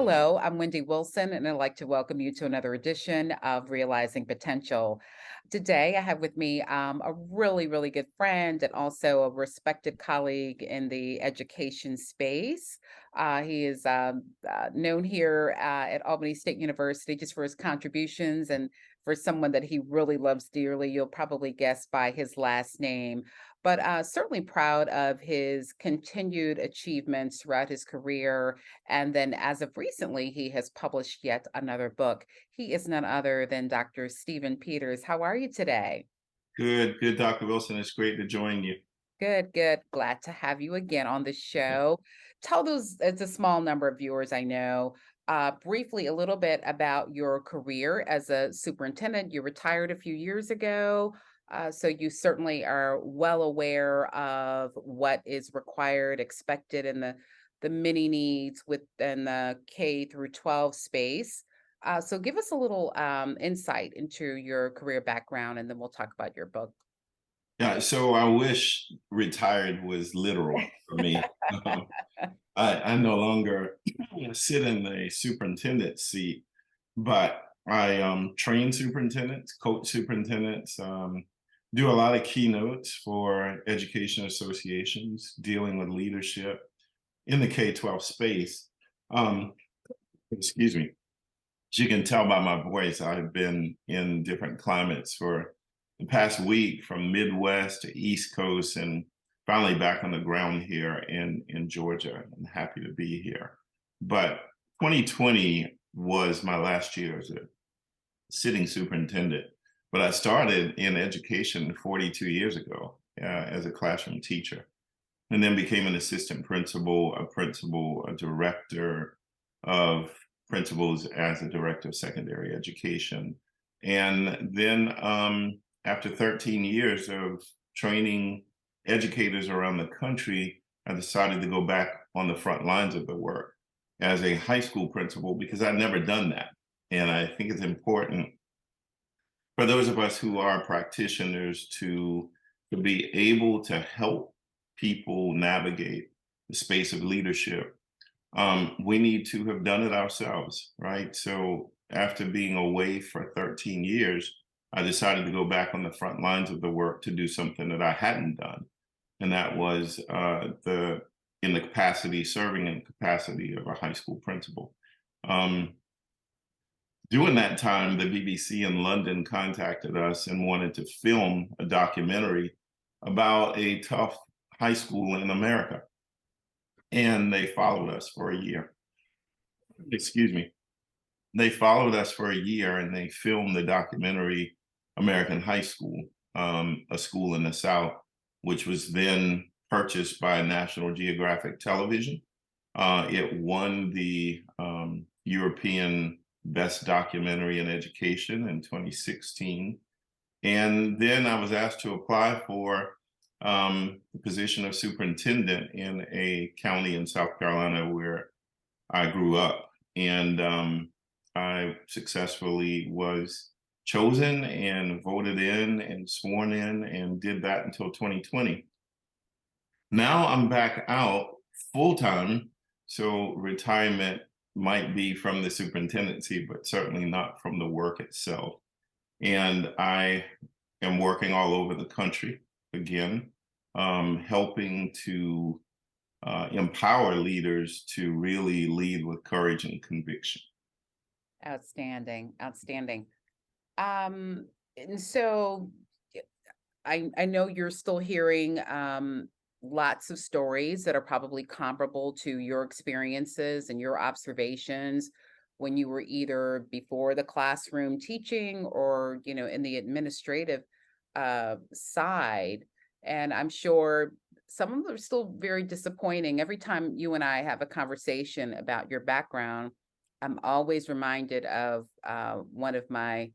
Hello, I'm Wendy Wilson, and I'd like to welcome you to another edition of Realizing Potential. Today, I have with me a really good friend and also a respected colleague in the education space. He is known here at Albany State University just for his contributions and for someone that he really loves dearly. You'll probably guess by his last name, but certainly proud of his continued achievements throughout his career, and then as of recently, he has published yet another book. He is none other than Dr. Stephen Peters. How are you today? Good, Dr. Wilson. It's great to join you. Good. Glad to have you again on the show. Tell those, it's a small number of viewers I know, briefly a little bit about your career as a superintendent. You retired a few years ago, so you certainly are well aware of what is required, expected in the mini needs within the K through 12 space. So give us a little insight into your career background, and then we'll talk about your book. Yeah, so I wish retired was literal for me. I no longer sit in the superintendent seat, but I train superintendents, coach superintendents, do a lot of keynotes for education associations dealing with leadership in the K-12 space. Um, excuse me. As you can tell by my voice, I've been in different climates for the past week, from Midwest to East Coast, and finally back on the ground here in Georgia. I'm happy to be here. But 2020 was my last year as a sitting superintendent. But I started in education 42 years ago as a classroom teacher, and then became an assistant principal, a director of principals as a director of secondary education. And then after 13 years of training educators around the country, I decided to go back on the front lines of the work as a high school principal because I'd never done that. And I think it's important for those of us who are practitioners to be able to help people navigate the space of leadership. We need to have done it ourselves, right? So after being away for 13 years, I decided to go back on the front lines of the work to do something that I hadn't done. And that was serving in the capacity of a high school principal. Um, During that time, the BBC in London contacted us and wanted to film a documentary about a tough high school in America. And they followed us for a year. Excuse me. They followed us for a year and they filmed the documentary American High School, a school in the South, which was then purchased by National Geographic Television. It won the European Best Documentary in Education in 2016. And then I was asked to apply for the position of superintendent in a county in South Carolina where I grew up. And I successfully was chosen and voted in and sworn in and did that until 2020. Now I'm back out full time. So retirement might be from the superintendency, but certainly not from the work itself. And I am working all over the country again, helping to empower leaders to really lead with courage and conviction. Outstanding. And so I know you're still hearing lots of stories that are probably comparable to your experiences and your observations when you were either before the classroom teaching or, in the administrative side. And I'm sure some of them are still very disappointing. Every time you and I have a conversation about your background, I'm always reminded of one of my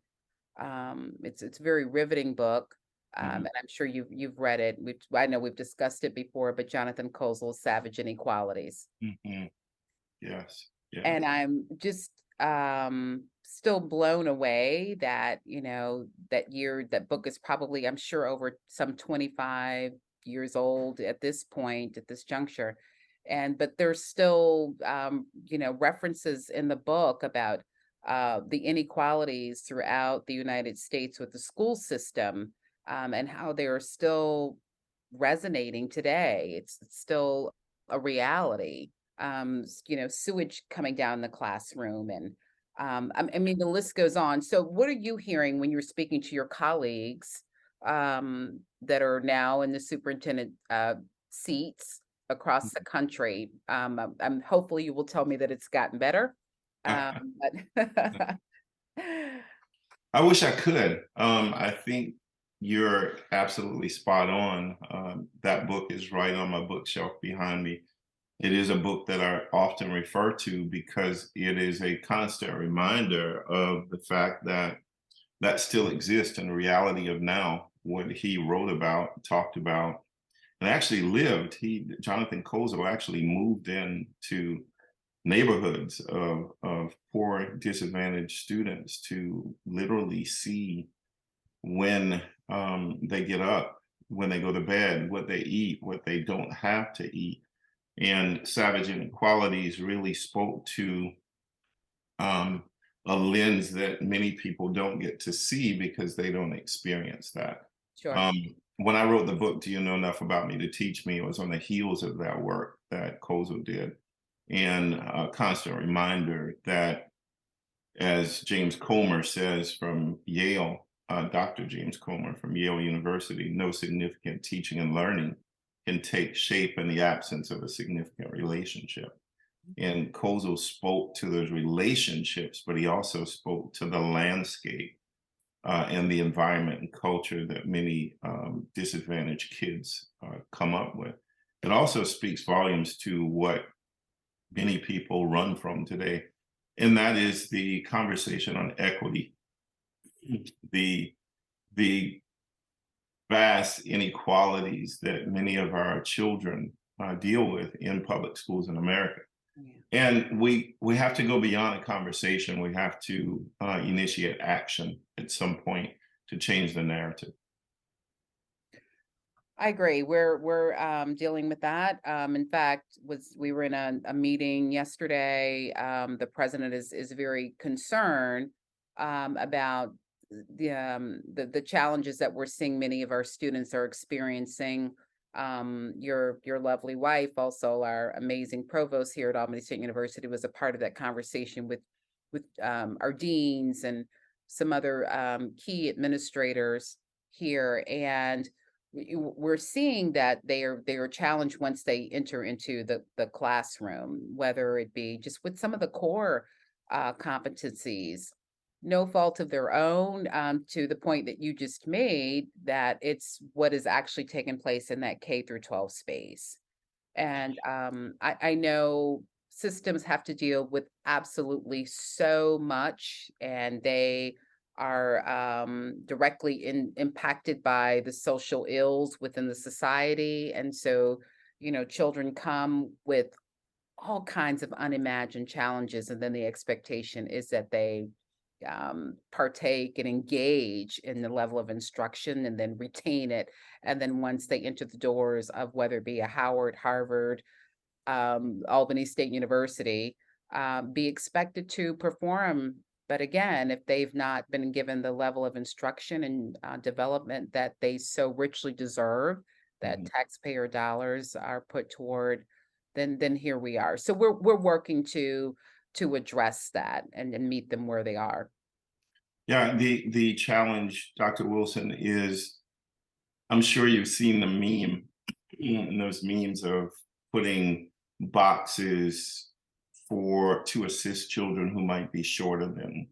it's a very riveting book, Mhm, and I'm sure you've read it. I know we've discussed it before, but Jonathan Kozol's Savage Inequalities. mhm. Yes, And yes. I'm just still blown away that, that book is probably, I'm sure, over some 25 years old at this point, at this juncture. but there's still references in the book about the inequalities throughout the United States with the school system, and how they are still resonating today. It's still a reality. Sewage coming down the classroom, and I mean, the list goes on. So, what are you hearing when you're speaking to your colleagues that are now in the superintendent seats across the country? Hopefully you will tell me that it's gotten better. But I wish I could. I think you're absolutely spot on. That book is right on my bookshelf behind me. It is a book that I often refer to because it is a constant reminder of the fact that that still exists in the reality of now. What he wrote about, talked about, and actually lived. Jonathan Kozel actually moved into neighborhoods of poor, disadvantaged students to literally see when they get up, when they go to bed, what they eat, what they don't have to eat. And Savage Inequalities really spoke to a lens that many people don't get to see because they don't experience that. sure. Um, when I wrote the book, Do You Know Enough About Me to Teach Me? It was on the heels of that work that Kozel did. And a constant reminder that, as James Comer says from Yale, Dr. James Comer from Yale University, no significant teaching and learning can take shape in the absence of a significant relationship. And Kozel spoke to those relationships, but he also spoke to the landscape and the environment and culture that many disadvantaged kids come up with. It also speaks volumes to what many people run from today, and that is the conversation on equity, the vast inequalities that many of our children deal with in public schools in America. Yeah. And we have to go beyond a conversation. We have to initiate action at some point to change the narrative. I agree. We're dealing with that. In fact, we were in a meeting yesterday. The president is very concerned about the challenges that we're seeing many of our students are experiencing. Your lovely wife, also our amazing provost here at Albany State University, was a part of that conversation with our deans and some other key administrators here, and we're seeing that they are challenged once they enter into the classroom, whether it be just with some of the core competencies, no fault of their own, to the point that you just made, that it's what is actually taking place in that K through 12 space. And I know systems have to deal with absolutely so much, and they are directly impacted by the social ills within the society. And so, children come with all kinds of unimagined challenges, and then the expectation is that they partake and engage in the level of instruction and then retain it. And then once they enter the doors of whether it be a Howard, Harvard, Albany State University, be expected to perform. But again, if they've not been given the level of instruction and development that they so richly deserve, that taxpayer dollars are put toward, then here we are. So we're working to address that and meet them where they are. Yeah, the challenge, Dr. Wilson, is, I'm sure you've seen the meme, and those memes of putting boxes to assist children who might be shorter than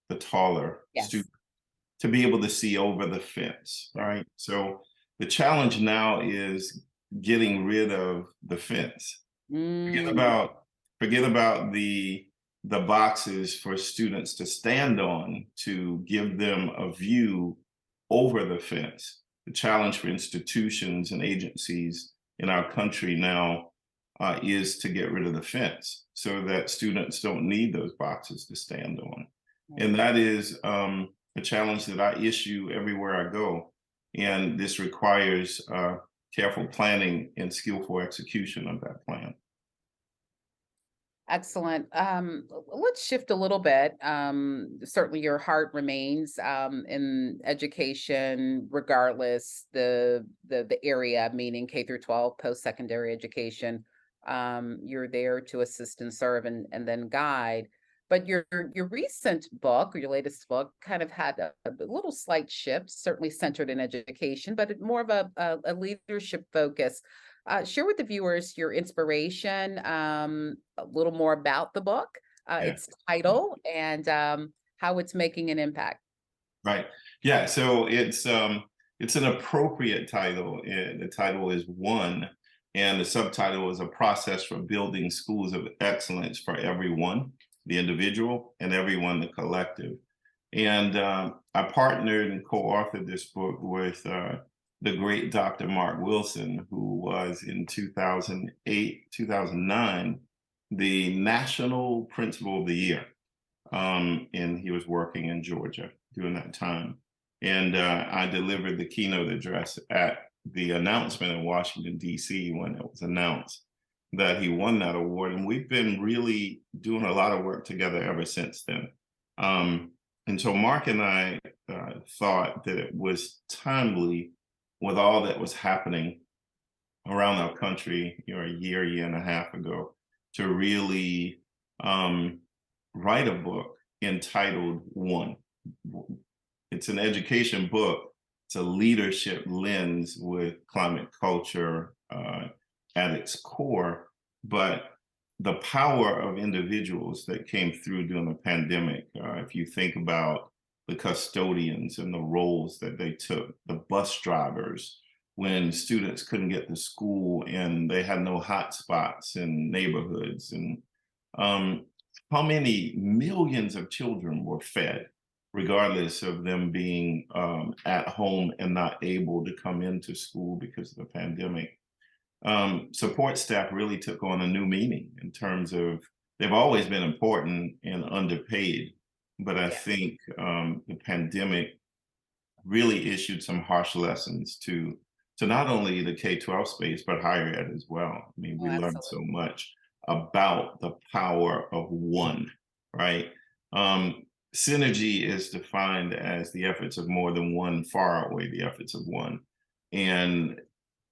the taller Yes. student, to be able to see over the fence, right? So the challenge now is getting rid of the fence. Forget about the boxes for students to stand on to give them a view over the fence. The challenge for institutions and agencies in our country now is to get rid of the fence so that students don't need those boxes to stand on. And that is a challenge that I issue everywhere I go. And this requires careful planning and skillful execution of that plan. Excellent. Let's shift a little bit. Certainly your heart remains in education, regardless the area, meaning K through 12, post-secondary education. You're there to assist and serve and then guide. But your recent book, or your latest book, kind of had a little slight shift, certainly centered in education, but more of a leadership focus. Share with the viewers your inspiration, a little more about the book, Yeah. its title, and how it's making an impact. Right. Yeah. So it's an appropriate title. The title is One, and the subtitle is A Process for Building Schools of Excellence for Everyone, the individual, and everyone, the collective. And I partnered and co-authored this book with the great Dr. Mark Wilson, who was in 2008, 2009, the National Principal of the Year. And he was working in Georgia during that time. And I delivered the keynote address at the announcement in Washington, D.C., when it was announced that he won that award. And we've been really doing a lot of work together ever since then. And so Mark and I thought that it was timely with all that was happening around our country, a year and a half ago, to really write a book entitled One. It's an education book. It's a leadership lens with climate culture at its core, but the power of individuals that came through during the pandemic, if you think about the custodians and the roles that they took, the bus drivers, when students couldn't get to school and they had no hot spots in neighborhoods, and how many millions of children were fed, regardless of them being at home and not able to come into school because of the pandemic. Support staff really took on a new meaning in terms of they've always been important and underpaid, but I Yeah. think the pandemic really issued some harsh lessons to not only the K-12 space, but higher ed as well. I mean, Oh, we learned absolutely. so much about the power of one, right? Synergy is defined as the efforts of more than one far outweigh the efforts of one. And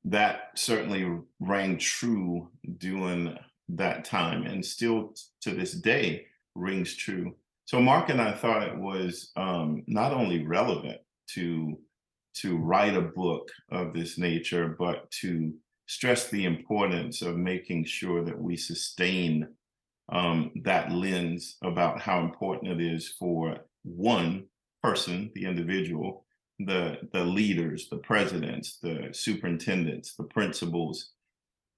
that certainly rang true during that time, and still to this day rings true. So Mark and I thought it was not only relevant to write a book of this nature, but to stress the importance of making sure that we sustain that lens about how important it is for one person, the individual, the leaders, the presidents, the superintendents, the principals,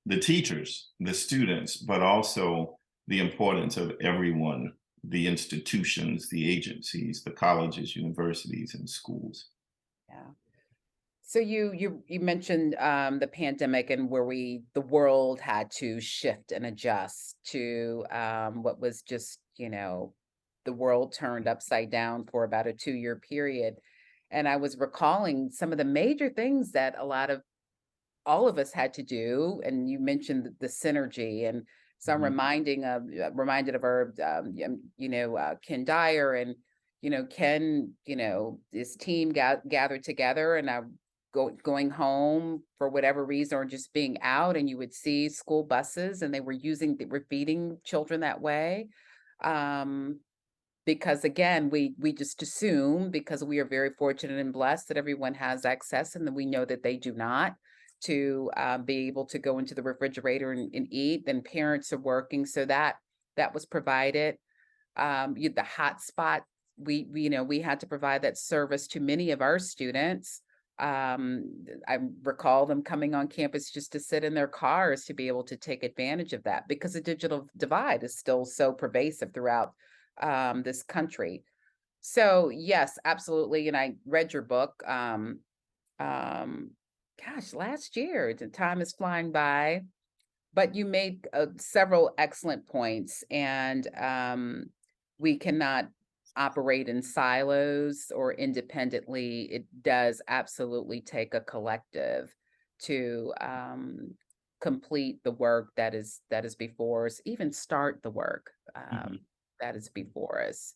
the teachers, the students, but also the importance of everyone, the institutions, the agencies, the colleges, universities, and schools. Yeah. So you mentioned the pandemic, and where the world had to shift and adjust to what was just, the world turned upside down for about a 2-year period. And I was recalling some of the major things that all of us had to do. And you mentioned the synergy, and so I'm Mhm. reminded of our Ken Dyer, and Ken, his team gathered together, and I going home for whatever reason, or just being out, and you would see school buses, and they were feeding children that way. Um, because again, we just assume, because we are very fortunate and blessed that everyone has access, and then we know that they do not, to be able to go into the refrigerator and eat. Then parents are working, so that was provided. The hotspot, we had to provide that service to many of our students. I recall them coming on campus just to sit in their cars to be able to take advantage of that, because the digital divide is still so pervasive throughout this country. So yes, absolutely. And I read your book. Um, Gosh, last year. The time is flying by, but you made several excellent points, and we cannot operate in silos or independently. It does absolutely take a collective to complete the work that is before us, even start the work Mhm. that is before us.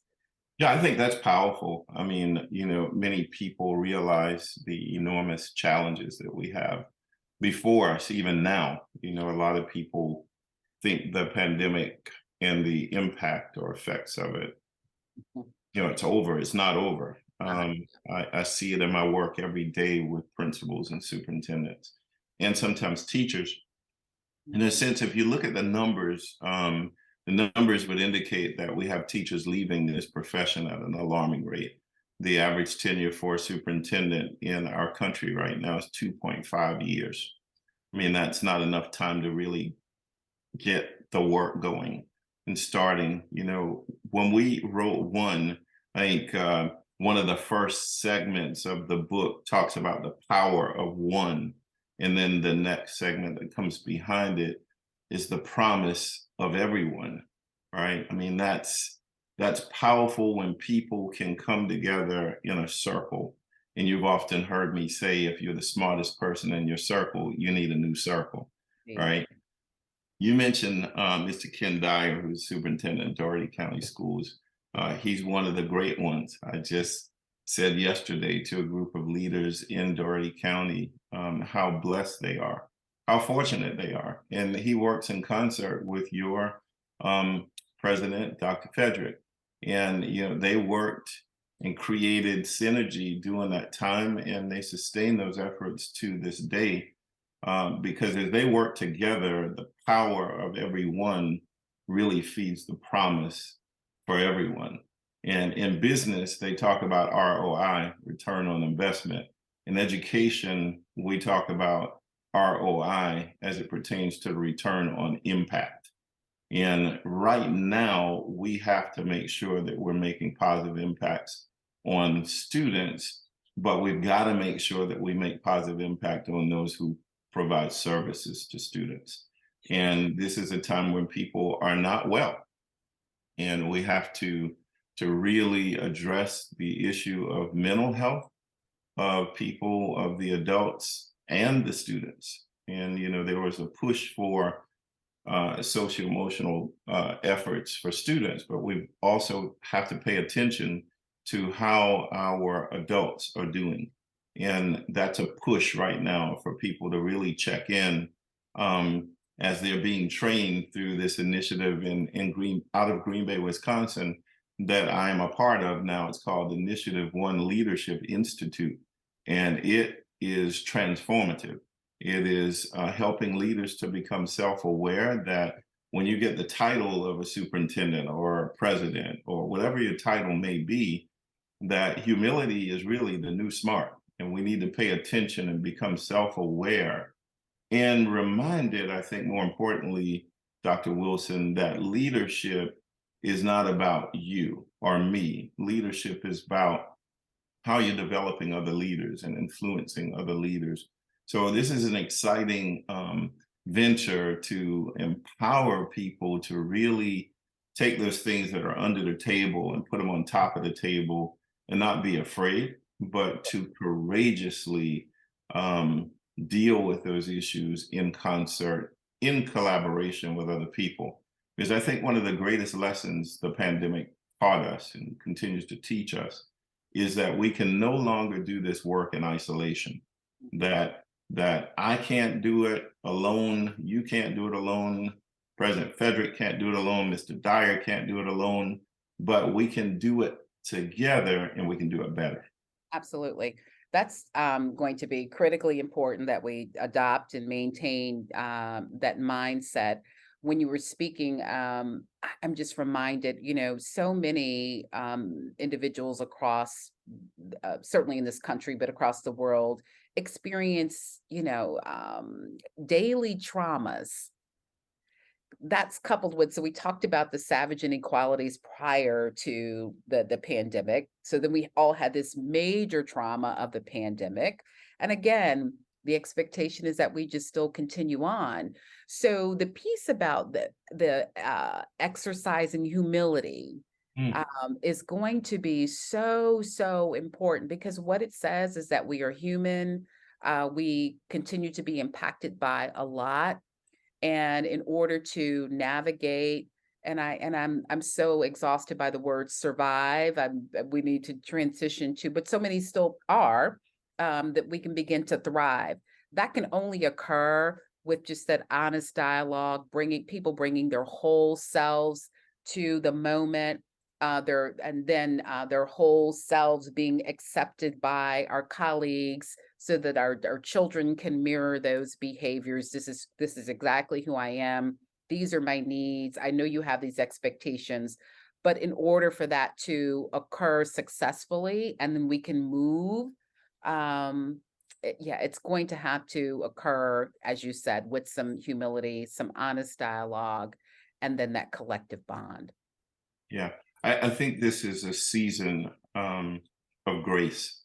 Yeah, I think that's powerful. I mean, many people realize the enormous challenges that we have before us, even now. A lot of people think the pandemic and the impact or effects of it, Mhm. it's over. It's not over. Not. I see it in my work every day with principals and superintendents and sometimes teachers. In a Mhm. sense, if you look at the numbers would indicate that we have teachers leaving this profession at an alarming rate. The average tenure for a superintendent in our country right now is 2.5 years. I mean, that's not enough time to really get the work going and starting. When we wrote one, I think one of the first segments of the book talks about the power of one. And then the next segment that comes behind it is the promise of everyone, right? I mean, that's powerful when people can come together in a circle. And you've often heard me say, if you're the smartest person in your circle, you need a new circle, Indeed. right? You mentioned Mr. Ken Dyer, who's superintendent of Dougherty County Schools. He's one of the great ones. I just said yesterday to a group of leaders in Dougherty County how blessed they are, how fortunate they are. And he works in concert with your president, Dr. Frederick. And, they worked and created synergy during that time, and they sustain those efforts to this day because as they work together, the power of everyone really feeds the promise for everyone. And in business, they talk about ROI, return on investment. In education, we talk about ROI as it pertains to the return on impact. And right now, we have to make sure that we're making positive impacts on students, but we've got to make sure that we make positive impact on those who provide services to students. And this is a time when people are not well, and we have to really address the issue of mental health of people, of the adults and the students. And there was a push for social emotional efforts for students, but we also have to pay attention to how our adults are doing. And that's a push right now for people to really check in as they're being trained through this initiative out of Green Bay, Wisconsin, that I'm a part of now. It's called Initiative One Leadership Institute, and it is transformative. It is helping leaders to become self-aware that when you get the title of a superintendent or a president or whatever your title may be, that humility is really the new smart. And we need to pay attention and become self-aware and reminded, I think more importantly, Dr. Wilson, that leadership is not about you or me. Leadership is about how you're developing other leaders and influencing other leaders. So this is an exciting venture to empower people to really take those things that are under the table and put them on top of the table and not be afraid, but to courageously deal with those issues in concert, in collaboration with other people. Because I think one of the greatest lessons the pandemic taught us and continues to teach us is that we can no longer do this work in isolation. That I can't do it alone, you can't do it alone, President Frederick can't do it alone, Mr. Dyer can't do it alone, but we can do it together and we can do it better. Absolutely. That's going to be critically important that we adopt and maintain that mindset. When you were speaking, I'm just reminded, so many individuals across, certainly in this country, but across the world, experience, daily traumas that's coupled with, so we talked about the savage inequalities prior to the pandemic. So then we all had this major trauma of the pandemic. And again, the expectation is that we just still continue on. So the piece about the exercising humility Mm. is going to be so important, because what it says is that we are human. We continue to be impacted by a lot. And in order to navigate, I'm so exhausted by the word survive. We need to transition to, but so many still are, that we can begin to thrive. That can only occur with just that honest dialogue, bringing their whole selves to the moment, their whole selves being accepted by our colleagues, so that our children can mirror those behaviors. This is exactly who I am. These are my needs. I know you have these expectations, but in order for that to occur successfully, and then we can move, yeah, it's going to have to occur, as you said, with some humility, some honest dialogue, and then that collective bond. Yeah, I think this is a season of grace,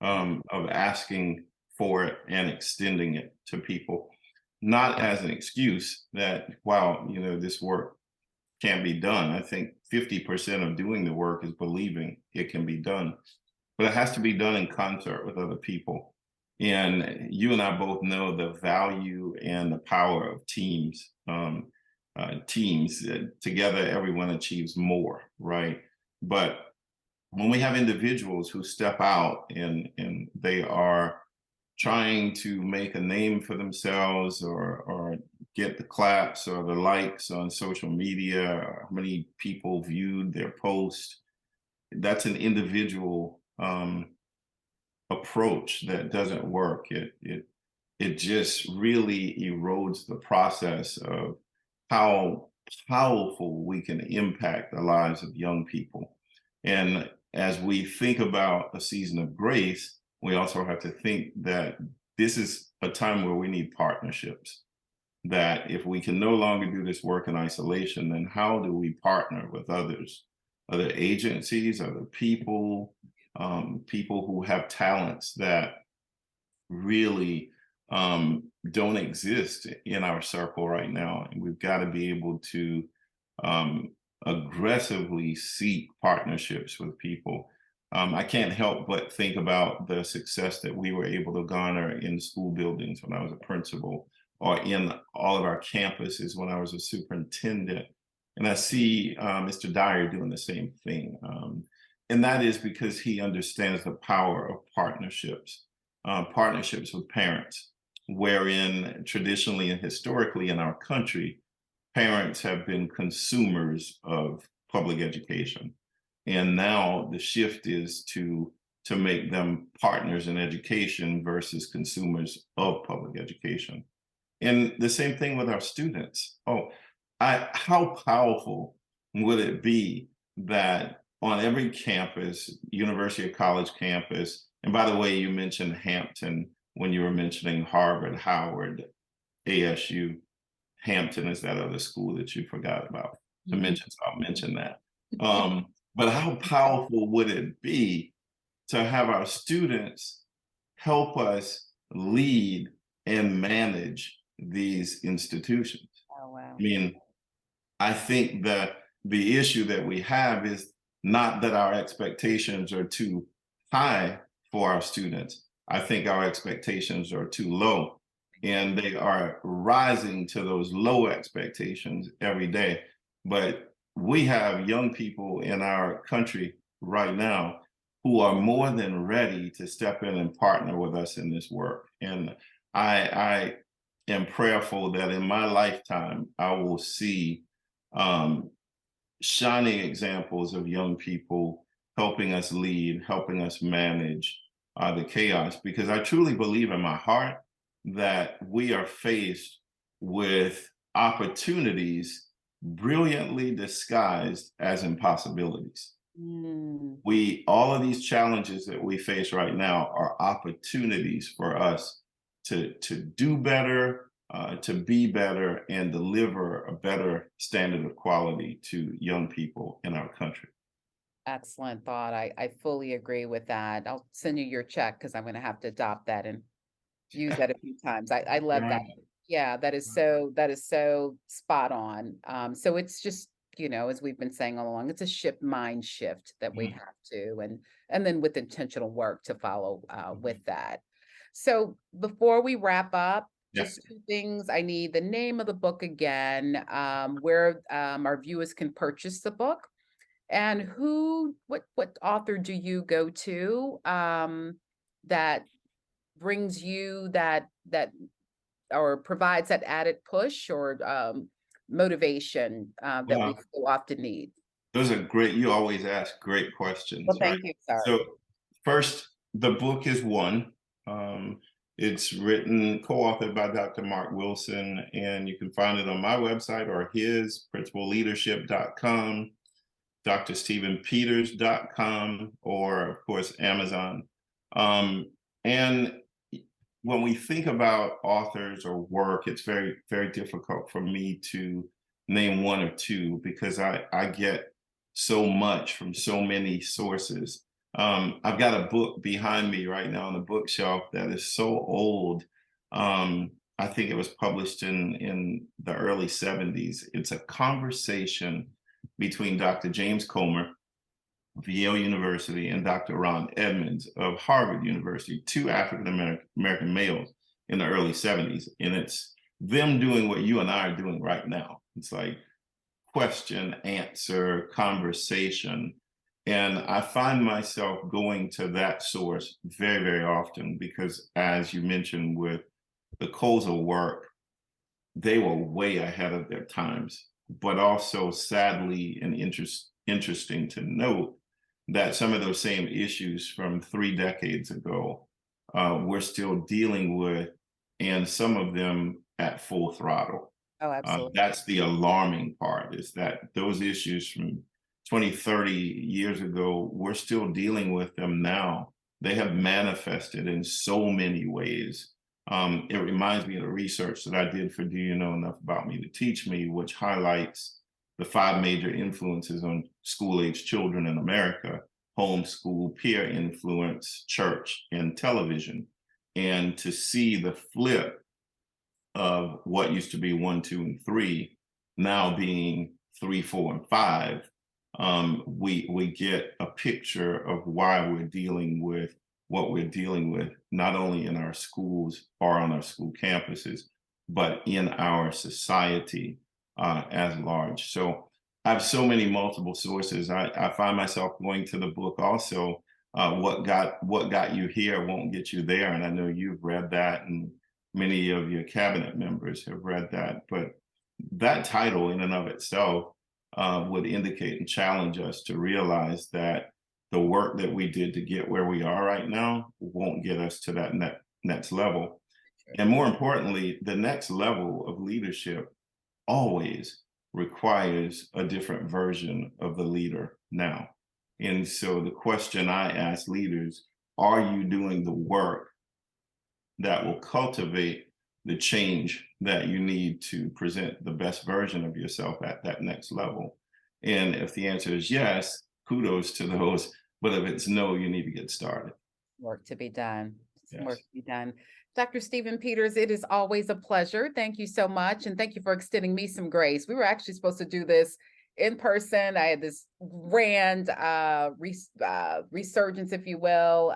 of asking for it and extending it to people, not as an excuse that, wow, this work can't be done. I think 50% of doing the work is believing it can be done, but it has to be done in concert with other people. And you and I both know the value and the power of teams. Teams together, everyone achieves more, right? But when we have individuals who step out and they are trying to make a name for themselves, or get the claps or the likes on social media, or how many people viewed their post, that's an individual approach that doesn't work. It just really erodes the process of how powerful we can impact the lives of young people. And as we think about a season of grace, we also have to think that this is a time where we need partnerships. That if we can no longer do this work in isolation, then how do we partner with others, other agencies, other people, people who have talents that really don't exist in our circle right now? And we've got to be able to um, aggressively seek partnerships with people. I can't help but think about the success that we were able to garner in school buildings when I was a principal, or in all of our campuses when I was a superintendent. And I see Mr. Dyer doing the same thing. And that is because he understands the power of partnerships, partnerships with parents, wherein traditionally and historically in our country, parents have been consumers of public education. And now the shift is to make them partners in education versus consumers of public education. And the same thing with our students. How powerful would it be that on every campus, university or college campus, and by the way, you mentioned Hampton when you were mentioning Harvard, Howard, ASU. Hampton is that other school that you forgot about to mention, so I'll mention that. But how powerful would it be to have our students help us lead and manage these institutions? Oh, I wow. mean, I think that the issue that we have is not that our expectations are too high for our students. I think our expectations are too low, and they are rising to those low expectations every day. But we have young people in our country right now who are more than ready to step in and partner with us in this work. And I am prayerful that in my lifetime, I will see um, shining examples of young people helping us lead, helping us manage the chaos, because I truly believe in my heart that we are faced with opportunities brilliantly disguised as impossibilities. Mm, All of these challenges that we face right now are opportunities for us to do better, to be better, and deliver a better standard of quality to young people in our country. excellent thought. I fully agree with that. I'll send you your check because I'm going to have to adopt that and use that a few times. I love that. Right. Yeah, that is so spot on. So it's just, as we've been saying all along, it's a mind shift that we Mhm. have to, and then with intentional work to follow with that. So before we wrap up, Yes. just two things. I need the name of the book again, where our viewers can purchase the book, and what author do you go to that brings you that or provides that added push or motivation that we Well, so often need. those are great. You always ask great Well, questions, right? thank you, sir. So, first, the book is one. Um, it's written, co-authored by Dr. Mark Wilson, and you can find it on my website or his, principalleadership.com, drstephenpeters.com, or of course, Amazon. And when we think about authors or work, it's very, very difficult for me to name one or two because I get so much from so many sources. I've got a book behind me right now on the bookshelf that is so old. I think it was published in the early 70s. It's a conversation between Dr. James Comer of Yale University and Dr. Ron Edmonds of Harvard University, two African American males in the early 70s. And it's them doing what you and I are doing right now. It's like question, answer, conversation. And I find myself going to that source very, very often because, as you mentioned, with the coals of work, they were way ahead of their times, but also sadly and interesting to note that some of those same issues from 3 decades ago, we're still dealing with, and some of them at full throttle. Oh, absolutely. That's the alarming part, is that those issues from 20, 30 years ago, we're still dealing with them now. They have manifested in so many ways. It reminds me of the research that I did for Do You Know Enough About Me to Teach Me, which highlights the 5 major influences on school-age children in America: homeschool, peer influence, church, and television. And to see the flip of what used to be 1, 2, and 3, now being 3, 4, and 5, we get a picture of why we're dealing with what we're dealing with, not only in our schools or on our school campuses, but in our society as large. So I have so many multiple sources. I find myself going to the book also. What got you here won't get you there, and I know you've read that, and many of your cabinet members have read that. But that title, in and of itself, would indicate and challenge us to realize that the work that we did to get where we are right now won't get us to that next level. And more importantly, the next level of leadership always requires a different version of the leader now. And so the question I ask leaders: are you doing the work that will cultivate the change that you need to present the best version of yourself at that next level? And if the answer is yes, kudos to those. But if it's no, you need to get started. Work to be done. Some work Yes. to be done. Dr. Stephen Peters, it is always a pleasure. Thank you so much. And thank you for extending me some grace. We were actually supposed to do this in person. I had this grand resurgence, if you will,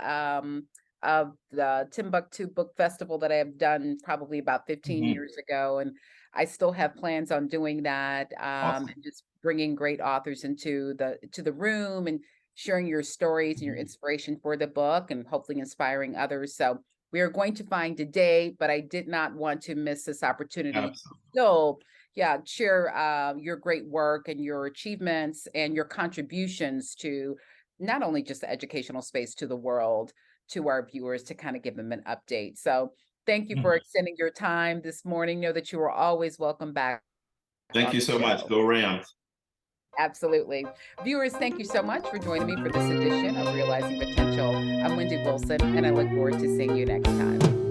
of the Timbuktu Book Festival that I have done probably about 15 Mhm. years ago. And I still have plans on doing that, Awesome. and just bringing great authors into the room and sharing your stories and your Mhm. inspiration for the book and hopefully inspiring others. So we are going to find a day, but I did not want to miss this opportunity to Absolutely. still, yeah, share your great work and your achievements and your contributions to not only just the educational space, to the world, to our viewers, to kind of give them an update. So thank you for Mhm. extending your time this morning. Know that you are always welcome back Thank on you the so much. show. Go Rams. Absolutely. Viewers, thank you so much for joining me for this edition of Realizing Potential. I'm Wendy Wilson, and I look forward to seeing you next time.